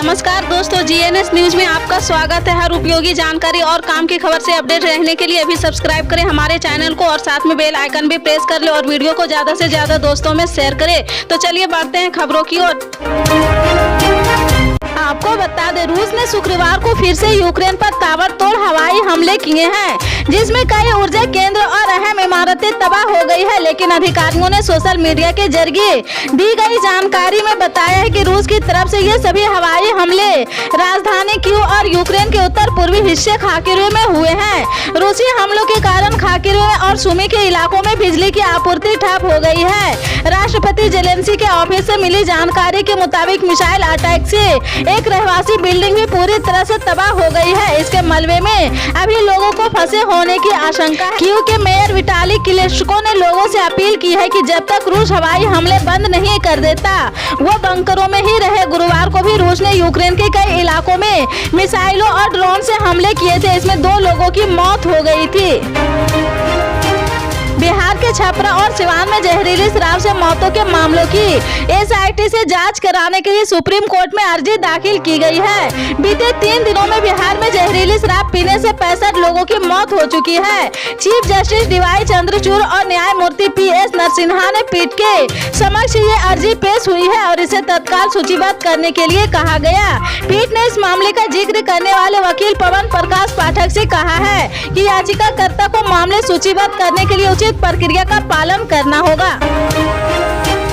नमस्कार दोस्तों, GNS news में आपका स्वागत है। हर उपयोगी जानकारी और काम की खबर से अपडेट रहने के लिए अभी सब्सक्राइब करें हमारे चैनल को और साथ में बेल आइकन भी प्रेस कर ले और वीडियो को ज्यादा से ज्यादा दोस्तों में शेयर करें। तो चलिए बढ़ते हैं खबरों की ओर। आपको बता दें, रूस ने शुक्रवार को फिर से यूक्रेन पर ताबड़तोड़ हवाई हमले किए हैं, जिसमें कई ऊर्जा केंद्र और अहम इमारतें तबाह हो गई है। लेकिन अधिकारियों ने सोशल मीडिया के जरिए दी गई जानकारी में बताया है कि रूस की तरफ से ये सभी हवाई हमले राजधानी कीव और यूक्रेन के उत्तर पूर्वी हिस्से खाकिरोव में हुए हैं। रूसी हमलों के कारण खाकिरोव और सुमी के इलाकों में बिजली की आपूर्ति ठप हो गई है। राष्ट्रपति जेलेंस्की के ऑफिस से मिली जानकारी के मुताबिक मिसाइल अटैक से एक रहवासी बिल्डिंग भी पूरी तरह से तबाह हो गई है। इसके मलबे में अभी लोगों को फंसे होने की आशंका है। कीव के मेयर विटाली क्लिचको ने लोगों से अपील की है कि जब तक रूस हवाई हमले बंद नहीं कर देता वो बंकरों में ही रहे। गुरुवार को भी रूस ने यूक्रेन के कई इलाकों में मिसाइलों और ड्रोन से हमले किए थे। इसमें 2 लोगों की मौत हो गई थी। बिहार के छपरा और सिवान में जहरीली शराब से मौतों के मामलों की एसआईटी से जांच कराने के लिए सुप्रीम कोर्ट में अर्जी दाखिल की गई है। बीते 3 दिनों में बिहार में जहरीली शराब पीने से 65 लोगों की मौत हो चुकी है। चीफ जस्टिस डीवाई चंद्रचूड़ और न्यायमूर्ति PS नरसिन्हा ने पीठ के समक्ष ये अर्जी पेश हुई है और इसे तत्काल सूचीबद्ध करने के लिए कहा गया। पीठ ने इस मामले का जिक्र करने वाले वकील पवन प्रकाश पाठक से कहा है कि याचिकाकर्ता को मामले सूचीबद्ध करने के लिए उचित प्रक्रिया का पालन करना होगा।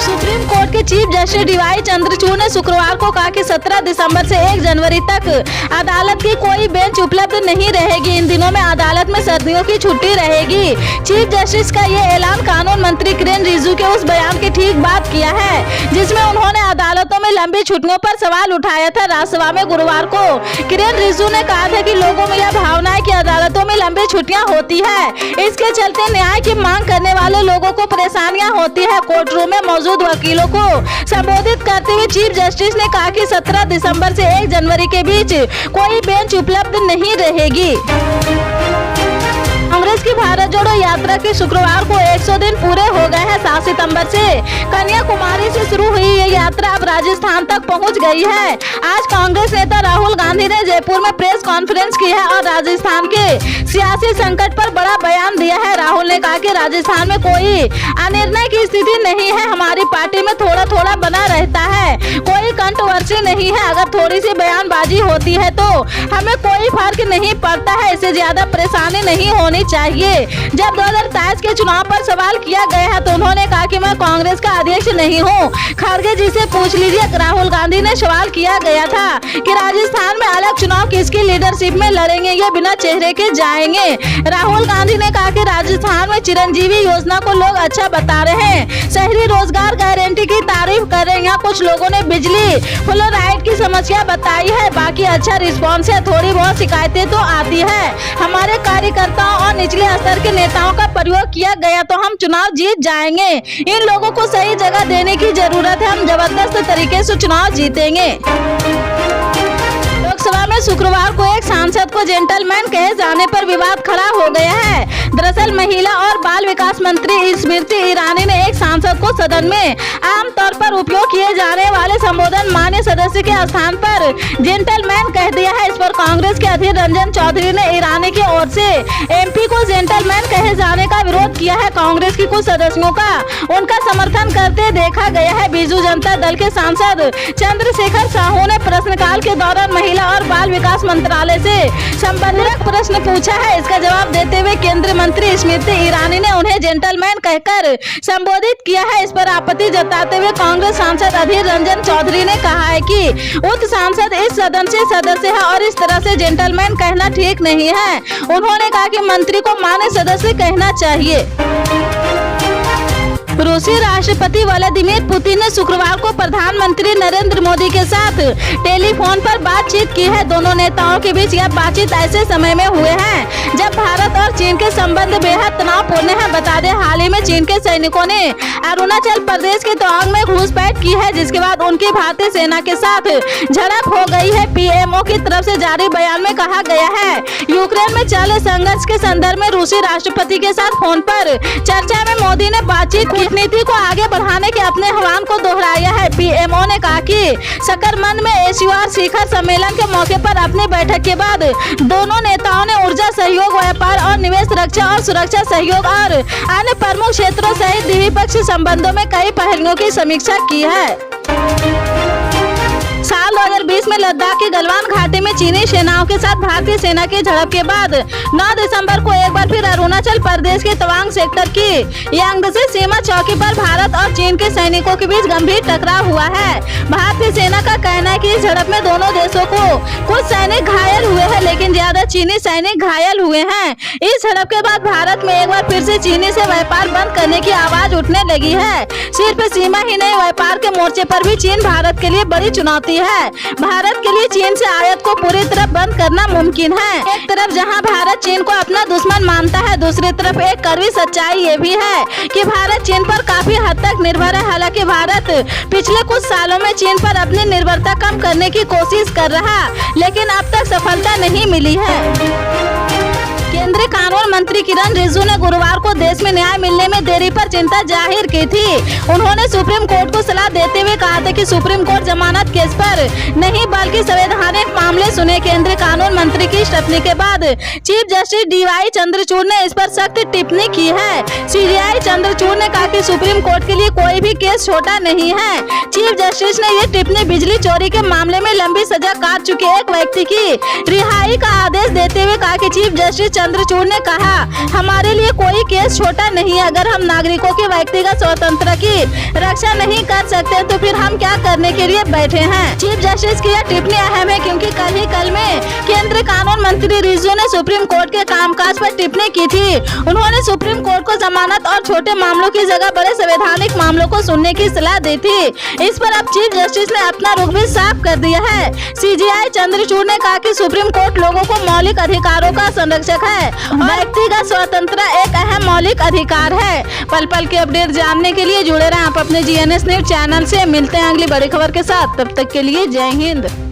सुप्रीम कोर्ट के चीफ जस्टिस डीवाई चंद्रचूड़ ने शुक्रवार को कहा कि 17 दिसंबर से 1 जनवरी तक अदालत की कोई बेंच उपलब्ध नहीं रहेगी। इन दिनों में अदालत में सर्दियों की छुट्टी रहेगी। चीफ जस्टिस का ये ऐलान कानून मंत्री किरेन रिजिजू के उस बयान की ठीक बात किया है जिसमें उन्होंने अदालतों में लंबी छुट्टियों पर सवाल उठाया था। राज्यसभा में गुरुवार को किरेन रिजिजू ने कहा था कि लोगों में यह भावना है कि अदालतों में लंबी छुट्टियां होती है, इसके चलते न्याय की मांग करने वाले लोगों को परेशानियां होती है। कोर्ट रूम में मौजूद वकीलों को संबोधित करते हुए चीफ जस्टिस ने कहा कि 17 दिसंबर से 1 जनवरी के बीच कोई बेंच उपलब्ध नहीं रहेगी। कांग्रेस की भारत जोड़ो यात्रा के शुक्रवार को 100 दिन पूरे हो गए हैं। 7 सितंबर से कन्याकुमारी से शुरू हुई ये यात्रा अब राजस्थान तक पहुंच गई है। आज कांग्रेस नेता राहुल गांधी ने जयपुर में प्रेस कॉन्फ्रेंस की है और राजस्थान के सियासी संकट पर बड़ा बयान दिया है। राहुल ने कहा कि राजस्थान में कोई अनिर्णय की स्थिति नहीं है, हमारी पार्टी में थोड़ा थोड़ा बना रहता है, कोई कंट्रोवर्सी नहीं है। अगर थोड़ी सी बयानबाजी होती है तो हमें कोई फर्क नहीं पड़ता है, इससे ज्यादा परेशानी नहीं होनी चाहिए। जब 2023 के चुनाव पर सवाल किया गया है तो उन्होंने कहा कि मैं कांग्रेस का अध्यक्ष नहीं हूं। खड़गे जी से पूछ लीजिए। राहुल गांधी ने सवाल किया गया था कि राजस्थान में अलग चुनाव किसकी लीडरशिप में लड़ेंगे, ये बिना चेहरे के जाएंगे। राहुल गांधी ने कहा कि राजस्थान में चिरंजीवी योजना को लोग अच्छा बता रहे हैं, शहरी रोजगार गारंटी की तारीफ कर रहे हैं। यहाँ कुछ लोगों ने बिजली फ्लोराइड की समस्या बताई है, बाकी अच्छा रिस्पॉन्स है, थोड़ी बहुत शिकायतें तो आती है। हमारे कार्यकर्ताओं और निचले स्तर के नेताओं का प्रयोग किया गया तो हम चुनाव जीत जाएंगे। इन लोगों को सही जगह देने की जरूरत है, हम जबरदस्त तरीके से चुनाव जीतेंगे। लोकसभा में शुक्रवार को एक सांसद को जेंटलमैन कहे जाने पर विवाद खड़ा हो गया है। दरअसल महिला और बाल विकास मंत्री स्मृति ईरानी ने एक सांसद को सदन में आमतौर पर उपयोग किए जाने वाले संबोधन मान्य सदस्य के स्थान पर जेंटलमैन कह दिया है। इस पर कांग्रेस के अधीर रंजन चौधरी ने ईरानी की ओर से MP को जेंटलमैन कहे जाने का विरोध किया है। कांग्रेस की कुछ सदस्यों का उनका समर्थन करते देखा गया है। बीजू जनता दल के सांसद चंद्रशेखर साहू ने प्रश्नकाल के दौरान महिला और बाल विकास मंत्रालय से संबंधित प्रश्न पूछा है। इसका जवाब देते हुए केंद्रीय मंत्री स्मृति ईरानी ने उन्हें जेंटलमैन कहकर संबोधित किया है। इस पर आपत्ति जताते हुए कांग्रेस सांसद अधीर रंजन चौधरी ने कहा है कि उक्त सांसद इस सदन से सदस्य है और इस तरह से जेंटलमैन कहना ठीक नहीं है। उन्होंने कहा कि मंत्री को मान्य सदस्य कहना चाहिए। रूसी राष्ट्रपति व्लादिमीर पुतिन ने शुक्रवार को प्रधानमंत्री नरेंद्र मोदी के साथ टेलीफोन पर बातचीत की है। दोनों नेताओं के बीच यह बातचीत ऐसे समय में हुए हैं जब भारत और चीन के संबंध बेहद तनावपूर्ण है। बता दें, हाल ही में चीन के सैनिकों ने अरुणाचल प्रदेश के तवांग में घुसपैठ की है, जिसके बाद उनकी भारतीय सेना के साथ झड़प हो गई है। PMO की तरफ से जारी बयान में कहा गया है, यूक्रेन में चल रहे संघर्ष के संदर्भ में रूसी राष्ट्रपति के साथ फोन पर चर्चा में मोदी ने बातचीत की। नीति को आगे बढ़ाने के अपने आह्वान को दोहराया है। पीएमओ ने कहा कि सकरमंद में एससीओ शिखर सम्मेलन के मौके पर अपनी बैठक के बाद दोनों नेताओं ने ऊर्जा सहयोग, व्यापार और निवेश, रक्षा और सुरक्षा सहयोग और अन्य प्रमुख क्षेत्रों सहित द्विपक्षीय संबंधों में कई पहलुओं की समीक्षा की है। साल 2020 में लद्दाख की गलवान घाटी में चीनी सेनाओं के साथ भारतीय सेना की झड़प के बाद 9 दिसंबर को एक बार फिर अरुणाचल प्रदेश के तवांग सेक्टर की यांगत्से सीमा चौकी पर भारत और चीन के सैनिकों के बीच गंभीर टकराव हुआ है। भारतीय सेना का कहना है कि इस झड़प में दोनों देशों को कुछ सैनिक घायल हुए हैं, लेकिन ज्यादा चीनी सैनिक घायल हुए हैं। इस झड़प के बाद भारत में एक बार फिर से चीनी से व्यापार बंद करने की आवाज उठने लगी है। सिर्फ सीमा ही नहीं, व्यापार के मोर्चे पर भी चीन भारत के लिए बड़ी चुनौती है। भारत के लिए चीन से आयात को पूरी तरह बंद करना मुमकिन है। एक तरफ जहां भारत चीन को अपना दुश्मन मानता है, दूसरी तरफ एक कड़वी सच्चाई ये भी है कि भारत चीन पर काफी हद तक निर्भर है। हालांकि भारत पिछले कुछ सालों में चीन पर अपनी निर्भरता कम करने की कोशिश कर रहा, लेकिन अब तक सफलता नहीं मिली है। केंद्रीय कानून मंत्री किरण रिजिजू ने गुरुवार को देश में न्याय मिलने में देरी पर चिंता जाहिर की थी। उन्होंने सुप्रीम कोर्ट को सलाह देते हुए कहा था कि सुप्रीम कोर्ट जमानत केस पर नहीं बल्कि संवैधानिक मामले सुने। केंद्रीय कानून मंत्री की टिप्पणी के बाद चीफ जस्टिस डीवाई चंद्रचूड़ ने इस पर सख्त टिप्पणी की है। सीजेआई चंद्रचूड़ ने कहा कि सुप्रीम कोर्ट के लिए कोई भी केस छोटा नहीं है। चीफ जस्टिस ने ये टिप्पणी बिजली चोरी के मामले में लंबी सजा काट चुके एक व्यक्ति की रिहाई का आदेश देते हुए कहा कि चीफ जस्टिस चंद्रचूड़ ने कहा, हमारे लिए कोई केस छोटा नहीं है। अगर हम नागरिकों की व्यक्तिगत स्वतंत्रता की रक्षा नहीं कर सकते तो फिर हम क्या करने के लिए बैठे हैं। चीफ जस्टिस की यह टिप्पणी अहम है क्योंकि कल में केंद्रीय कानून मंत्री रिजिजू ने सुप्रीम कोर्ट के कामकाज पर टिप्पणी की थी। उन्होंने सुप्रीम कोर्ट को जमानत और छोटे मामलों की जगह बड़े संवैधानिक मामलों को सुनने की सलाह दी थी। इस पर अब चीफ जस्टिस ने अपना रुख भी साफ कर दिया है। सीजेआई चंद्रचूड़ ने कहा कि सुप्रीम कोर्ट लोगों को मौलिक अधिकारों का संरक्षक है। व्यक्तिगत स्वतंत्रता एक अहम मौलिक अधिकार है। पल पल के अपडेट जानने के लिए जुड़े रहें आप अपने GNS न्यूज चैनल से। मिलते हैं अगली बड़ी खबर के साथ, तब तक के लिए जय हिंद।